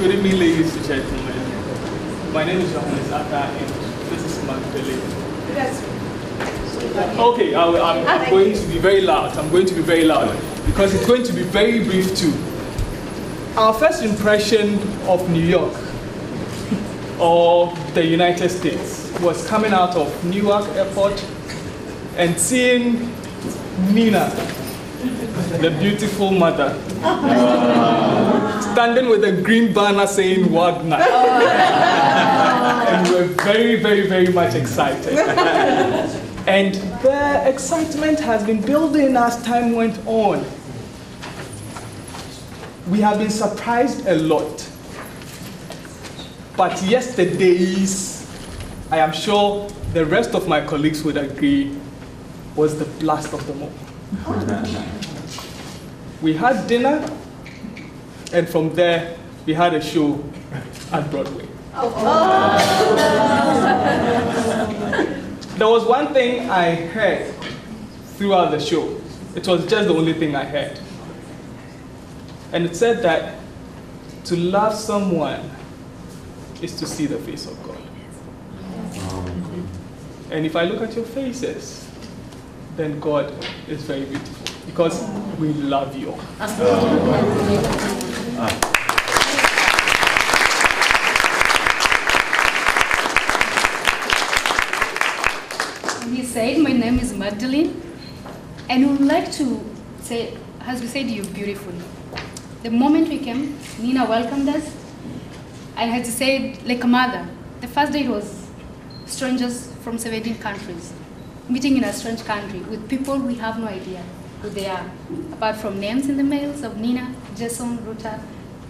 Good evening, ladies and gentlemen. My name is Johannes and this is Magdalene. Okay, I'm going to be very loud. I'm going to be very loud because it's going to be very brief too. Our first impression of New York or the United States was coming out of Newark Airport and seeing Nina, the beautiful mother, standing with a green banner saying Wagner. And we were very, very, very much excited. And the excitement has been building as time went on. We have been surprised a lot. But yesterday's, I am sure the rest of my colleagues would agree, was the blast of them all. We had dinner, and from there, we had a show at Broadway. There was one thing I heard throughout the show. It was just the only thing I heard. And it said that to love someone is to see the face of God. And if I look at your faces, then God is very beautiful because we love you. He said, my name is Magdalene, and we would like to say, as we said, you're beautiful. The moment we came, Nina welcomed us, and had to say, like a mother. The first day was strangers from 17 countries, meeting in a strange country with people we have no idea who they are, apart from names in the mails of Nina, Jason, Ruta,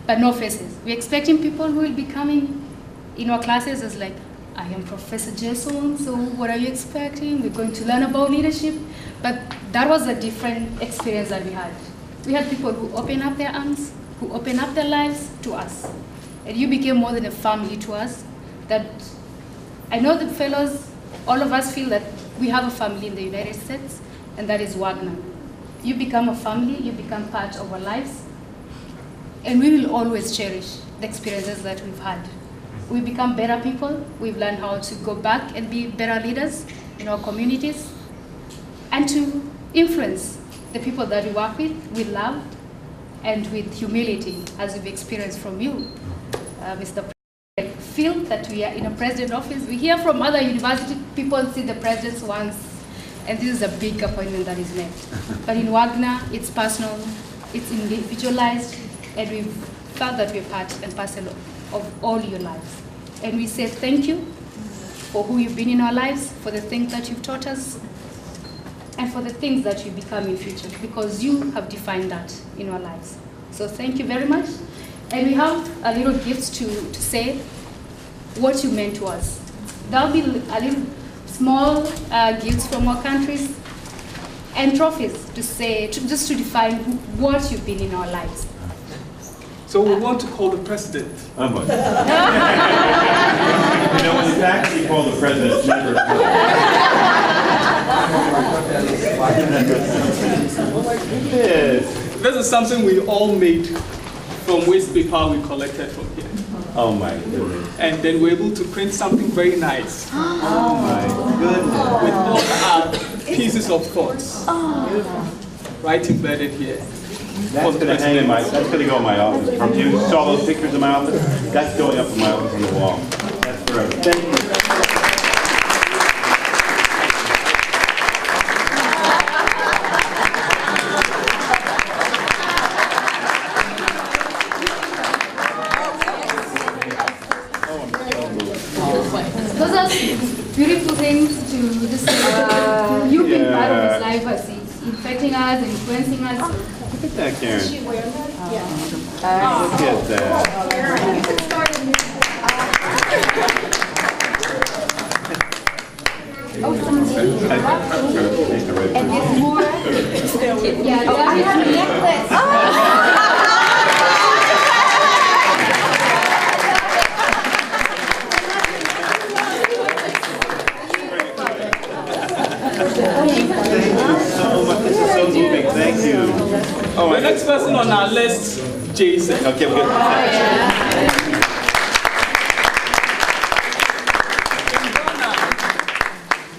but no faces. We're expecting people who will be coming in our classes as like, I am Professor Jason, so what are you expecting? We're going to learn about leadership. But that was a different experience that we had. We had people who opened up their arms, who opened up their lives to us. And you became more than a family to us. That I know the fellows, all of us feel that we have a family in the United States, and that is Wagner. You become a family, you become part of our lives, and we will always cherish the experiences that we've had. We become better people. We've learned how to go back and be better leaders in our communities and to influence the people that we work with love and with humility, as we've experienced from you, Mr. President. Feel that we are in a president's office. We hear from other university people see the presidents once, and this is a big appointment that is made. But in Wagner, it's personal, it's individualized, and we've felt that we're part and parcel of all your lives. And we say thank you for who you've been in our lives, for the things that you've taught us, and for the things that you become in future, because you have defined that in our lives. So thank you very much. And we have a little gift to say what you meant to us. There'll be a little small gifts from our countries and trophies to say, just to define what you've been in our lives. So we want to call the president. You know, when it's actually called the president, it's never. This is something we all made from waste paper we collected from here. Oh my goodness. And then we're able to print something very nice. Oh my goodness. With all our pieces of thoughts. Right embedded here. That's going to hang in that's going to go in my office. From you saw those pictures in my office? That's going up in my office on the wall. That's forever. Thank you. Those are beautiful things to just you being part of his life as he's infecting us, influencing us. Look at that, Karen. She wear that? Yeah. Look at that. You can start in And it's more. Yeah, that is necklace. Thank you so much. This is so moving. Thank you. The next person on our list Jason. Okay, we're good.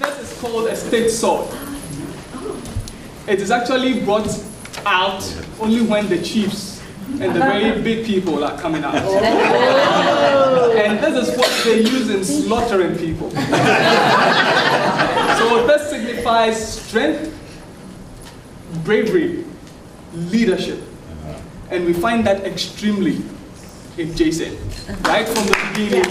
This is called a state sword. It is actually brought out only when the chiefs and the very big people are coming out. And this is what they use in slaughtering people. So this signifies strength, bravery, leadership. And we find that extremely in Jason, right from the beginning.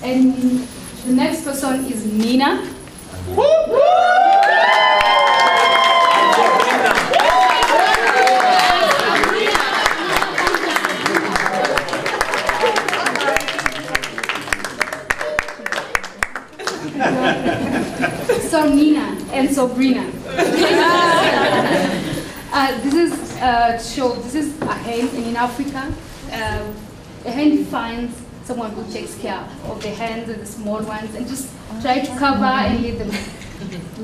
And the next person is Nina. So Nina and Sabrina. This is a show. This is a hen, and in Africa, a hen defines someone who takes care of the hens and the small ones and just try to cover and lead them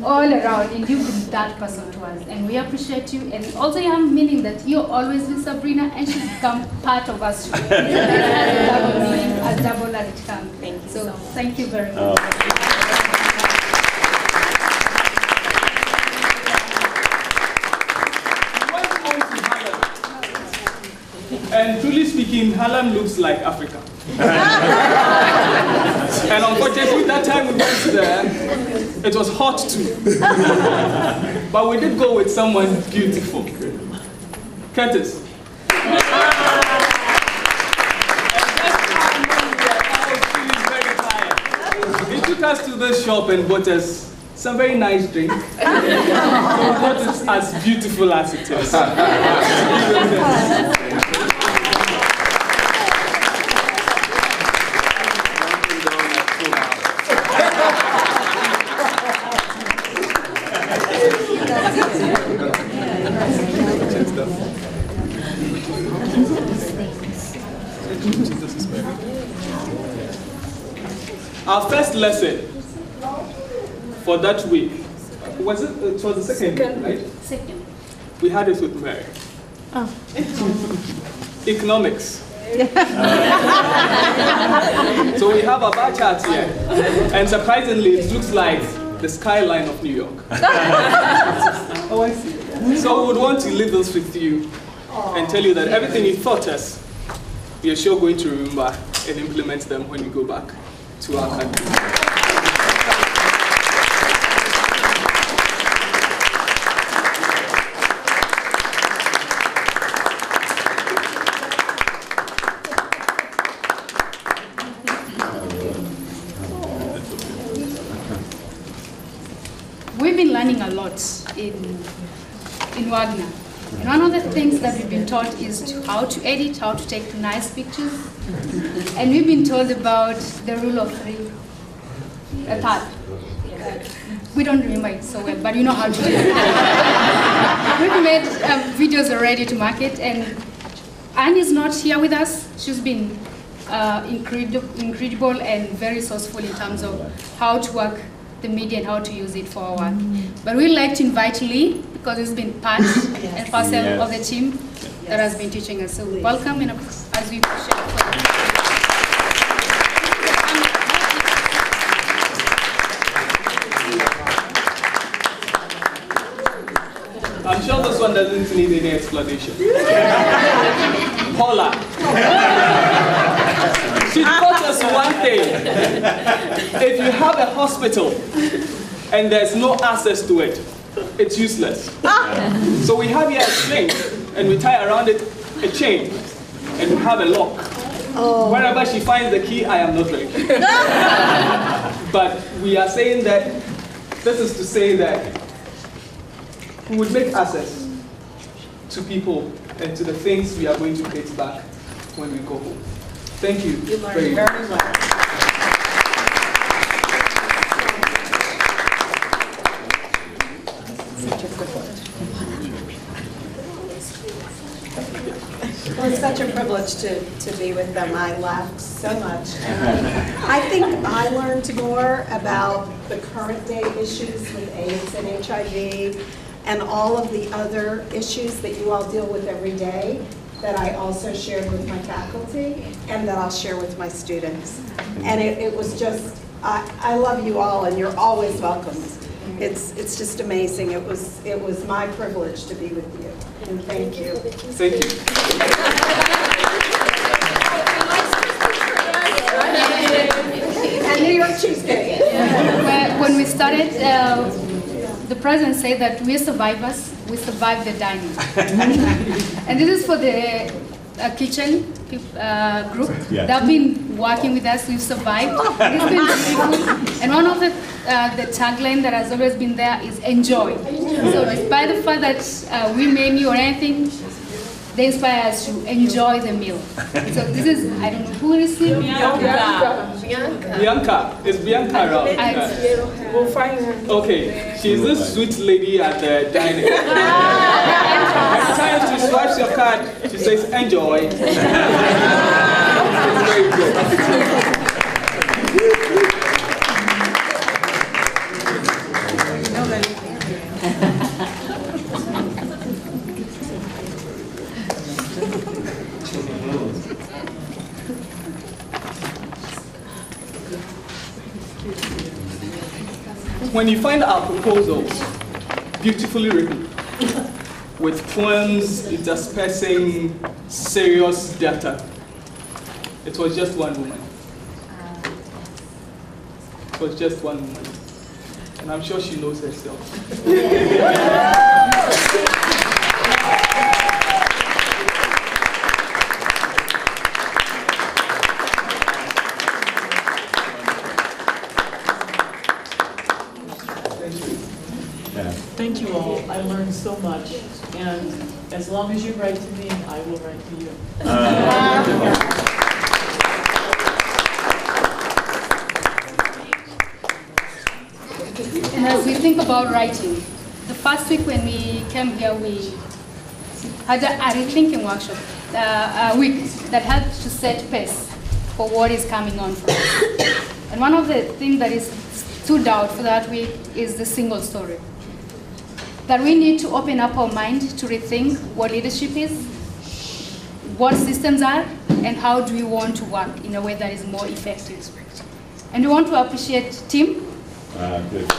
all around, and you've been that person to us, and we appreciate you. And also you have meaning that you're always with Sabrina and she's become part of us too. It has a double meaning, as double as it comes. Thank you So so much. thank you very much. And truly speaking, Harlem looks like Africa. And unfortunately, that time we went there, it was hot too. But we did go with someone beautiful. Curtis. He took us to the shop and bought us some very nice drink. So we bought it as beautiful as it is. Our first lesson for that week was it was the second, right? Second. We had it with Mary. Economics. So we have a bar chart here, and surprisingly, it looks like the skyline of New York. Oh, I see. So we would want to leave this with you and tell you that everything you taught us, we are sure going to remember and implement them when we go back to our country. We've been learning a lot in Wagner. And one of the things that we've been taught is how to edit, how to take nice pictures. And we've been told about the rule of three, a third. We don't remember it so well, but you know how to do it. We've made videos already to market, and Anne is not here with us. She's been incredible and very resourceful in terms of how to work the media and how to use it for our work. But we'd like to invite Lee, because he's been part and parcel of the team that has been teaching us. So welcome, and as we share. I'm sure this one doesn't need any explanation. Paula. She taught us one thing. If you have a hospital and there's no access to it, it's useless. So we have here a string, and we tie around it a chain, and we have a lock. Wherever she finds the key, I am not ready. But we are saying that, this is to say that we would make access to people and to the things we are going to create back when we go home. Thank you very much. It was such a a privilege to be with them. I laughed so much. And I think I learned more about the current day issues with AIDS and HIV and all of the other issues that you all deal with every day that I also shared with my faculty and that I'll share with my students. And it was just, I love you all and you're always welcome. It's just amazing. It was my privilege to be with you. And thank you. Thank you. And New York cheesecake. When we started, the president said that we're survivors, we survived the dining. And this is for the kitchen group. Yes. They've been working with us, we've survived. It's been beautiful. And one of the tagline that has always been there is enjoy. So despite the fact that we may meal or anything, they inspire us to enjoy the meal. So this is, I don't know who received Bianca. It's Bianca around. We'll find her. Okay, she's this sweet lady at the dining. Every time she swipes your card, she says, enjoy. It's very good. When you find our proposals beautifully written, with poems interspersing serious data, it was just one woman. It was just one woman. And I'm sure she knows herself. Thank you all. I learned so much. And as long as you write to me, I will write to you. And as we think about writing, the first week when we came here, we had a rethinking workshop, a week that helped to set pace for what is coming on for us. And one of the things that stood out for that week is the single story. That we need to open up our mind to rethink what leadership is, what systems are, and how do we want to work in a way that is more effective. And we want to appreciate Tim. Good.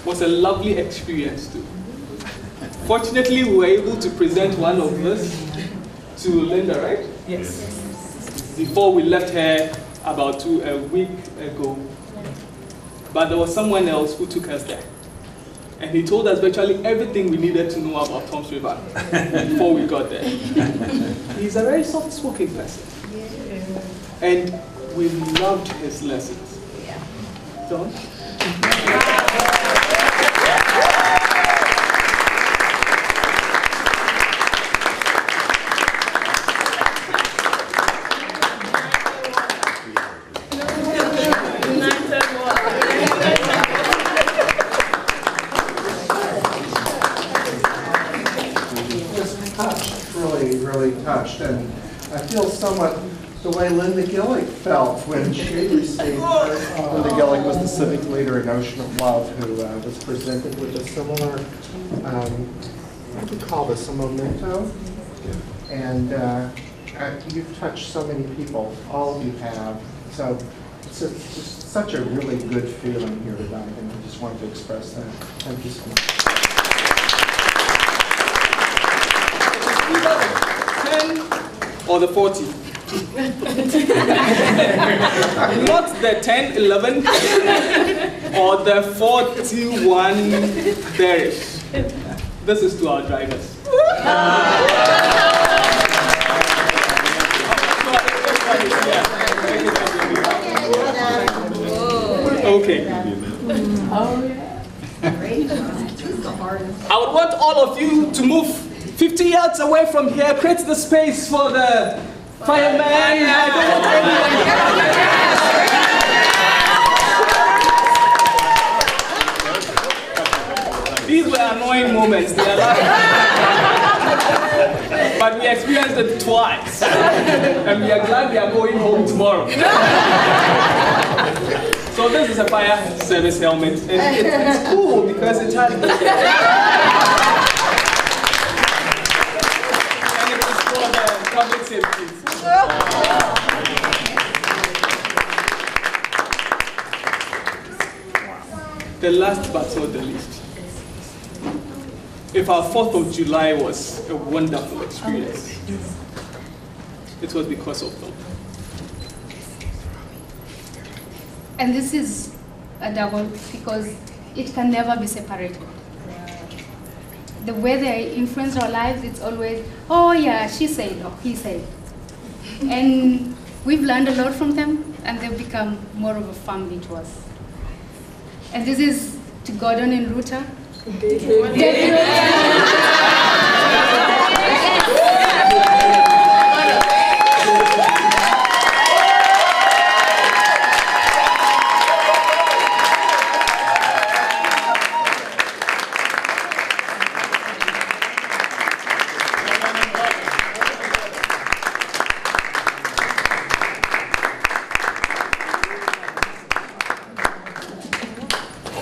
Was a lovely experience too. Fortunately, we were able to present one of this to Linda, right? Yes. Before we left her about a week ago. But there was someone else who took us there. And he told us virtually everything we needed to know about Tom's River before we got there. He's a very soft-spoken person. And we loved his lessons. Don? Touched, and I feel somewhat the way Linda Gillick felt when she received her. Linda Gillick was the civic leader in Ocean of Love who was presented with a similar, what do you call this, a memento? And you've touched so many people, all of you have. So it's just such a really good feeling here tonight, and I just wanted to express that. Thank you so much. 10 or the 40? Not the 10, 11, or the 41 bearish. This is to our drivers. Okay. Oh, yeah. I would want all of you to move 50 yards away from here, create the space for the fireman. I don't want anyone. These were annoying moments. They are like, but we experienced it twice. And we are glad we are going home tomorrow. So this is a fire service helmet. And it's cool because it has the... And it is for the public safety. The last but not the least. If our 4th of July was a wonderful experience, it was because of them. And this is a double because it can never be separated. The way they influence our lives, it's always, oh yeah, she said, or he said. And we've learned a lot from them, and they've become more of a family to us. And this is to Gordon and Ruta.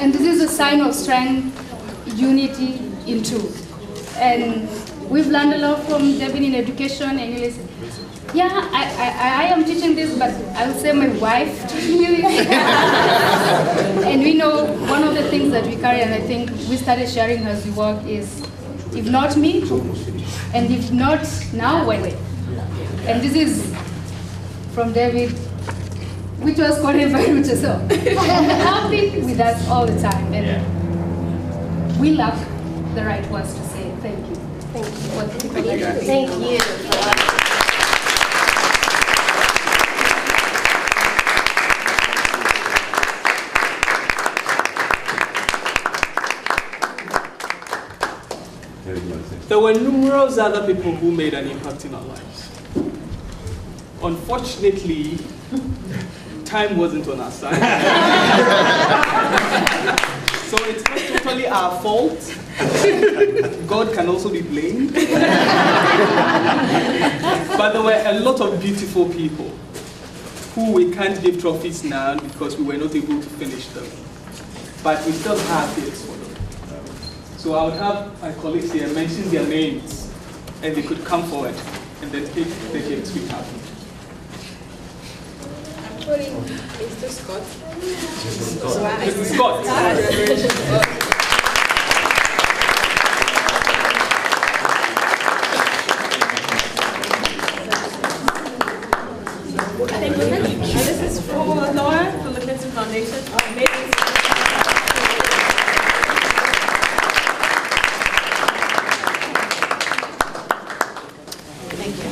And this is a sign of strength, unity in truth. And we've learned a lot from Devin in education, and he said, yeah, I am teaching this, but I would say my wife taught me this. And we know one of the things that we carry, and I think we started sharing as we work, is if not me, and if not now, when? And this is from David, which was quoted by Ruta. So happy with us all the time. And we lack the right words to say thank you. Thank you. Thank you. Thank you. There were numerous other people who made an impact in our lives. Unfortunately, time wasn't on our side. So it's not totally our fault. God can also be blamed. But there were a lot of beautiful people who we can't give trophies now because we were not able to finish them. But we still have this for them. So I would have my colleagues here mention their names, and they could come forward and then take the gifts we have. Putting Mr. Scott. Mr. Scott. Thank you. This is for Laura from the Clinton Foundation. Amazing. Thank you.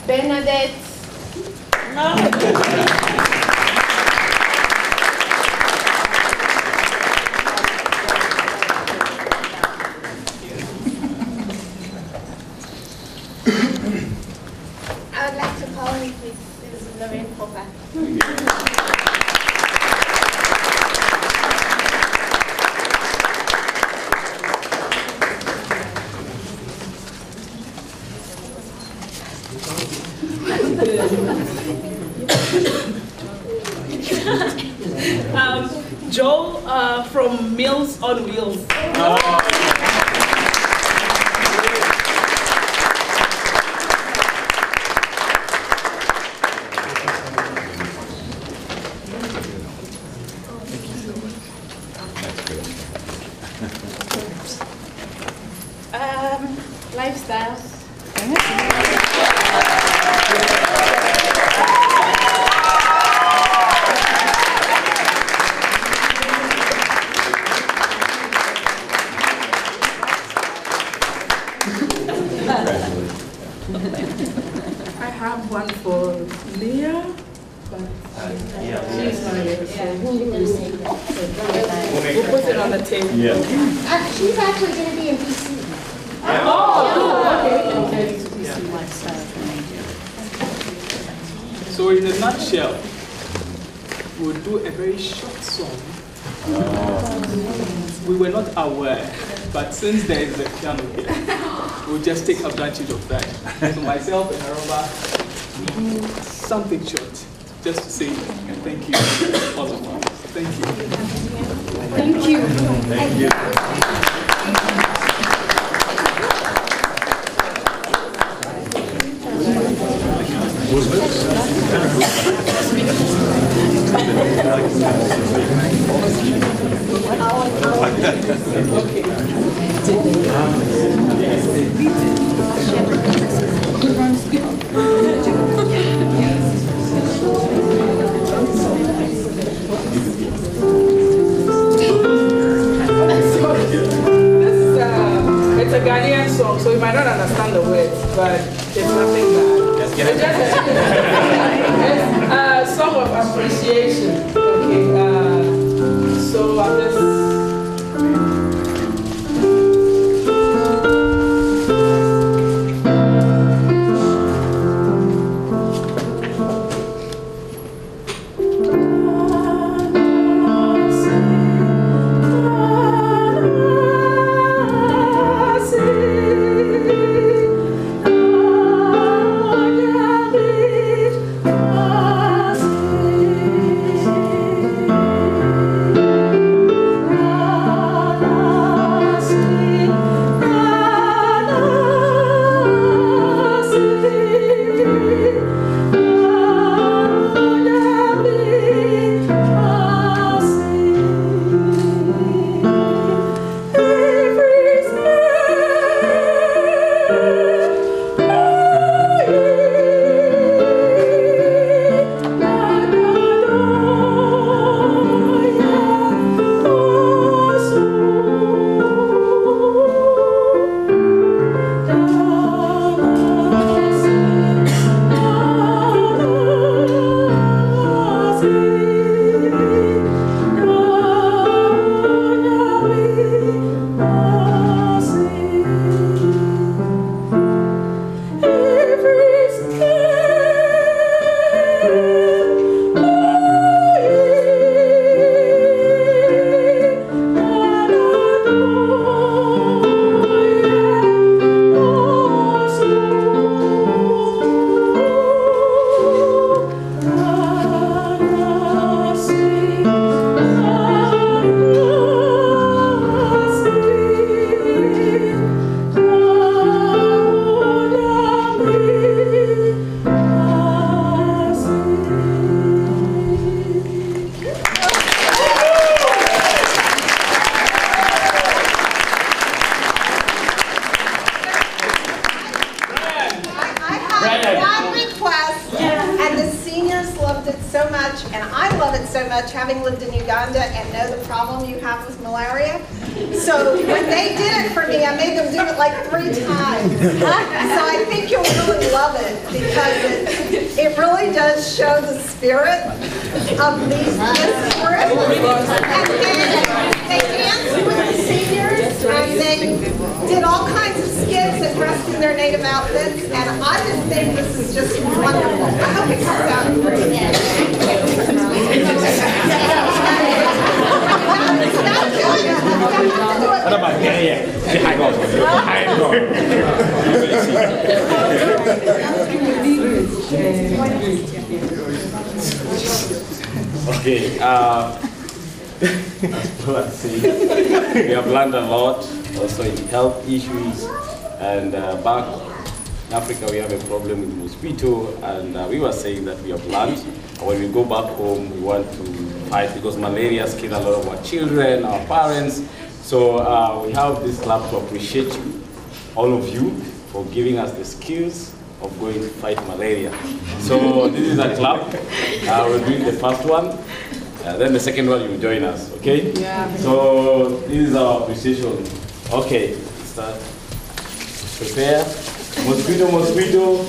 Bernadette. I would like to call in Mrs. Lorraine Popper. Joel from Meals on Wheels. Lifestyles. have one for Leah, but she's not here, so we'll put it on the table. Yeah. She's actually going to be in DC. Okay. So in a nutshell, we'll do a very short song. We were not aware, but since there is a piano here, we'll just take advantage of that. So myself and Araba, we do something short, just to say thank you, all of you. Thank you. Thank you. Thank you. It's a Ghanaian song, so you might not understand the words, but it's nothing bad. It's a song of appreciation. Okay, so I'm just. Having lived in Uganda and know the problem you have with malaria. So when they did it for me, I made them do it like 3 times. So I think you'll really love it because it really does show the spirit of these kids' group. And they danced with the seniors and they did all kinds of skits and dressed in their native outfits. And I just think this is just wonderful. I hope it comes out great. Okay, let's see. We have learned a lot, also in health issues, and back in Africa we have a problem with mosquito, and we were saying that we have learned. When we go back home, we want to fight because malaria has killed a lot of our children, our parents. So we have this club to appreciate you, all of you, for giving us the skills of going to fight malaria. So this is a club. We're doing the first one. Then the second one, you join us, okay? Yeah. So this is our appreciation. Okay, start. Prepare. Mosquito, mosquito.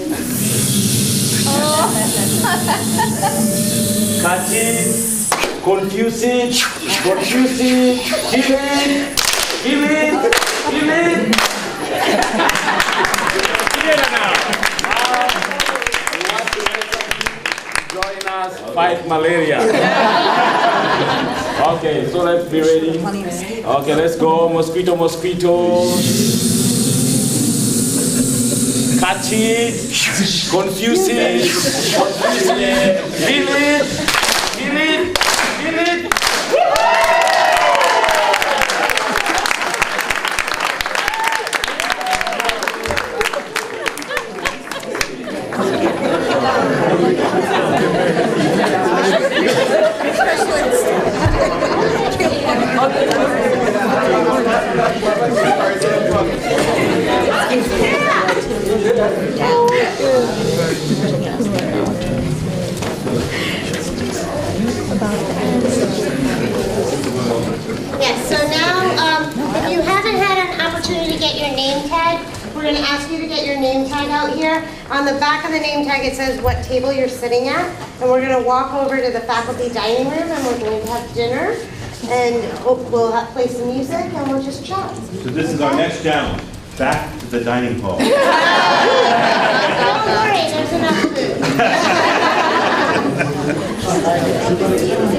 Catching, confusing, killing. Join us, fight malaria. Okay, so let's be ready. Okay, let's go. Mosquito. Catch it, confuse it, kill it. Yes, so now, if you haven't had an opportunity to get your name tag, we're going to ask you to get your name tag out here. On the back of the name tag, it says what table you're sitting at, and we're going to walk over to the faculty dining room, and we're going to have dinner, and we'll play some music, and we'll just chat. So this is our next challenge, back to the dining hall. Don't worry, there's enough food.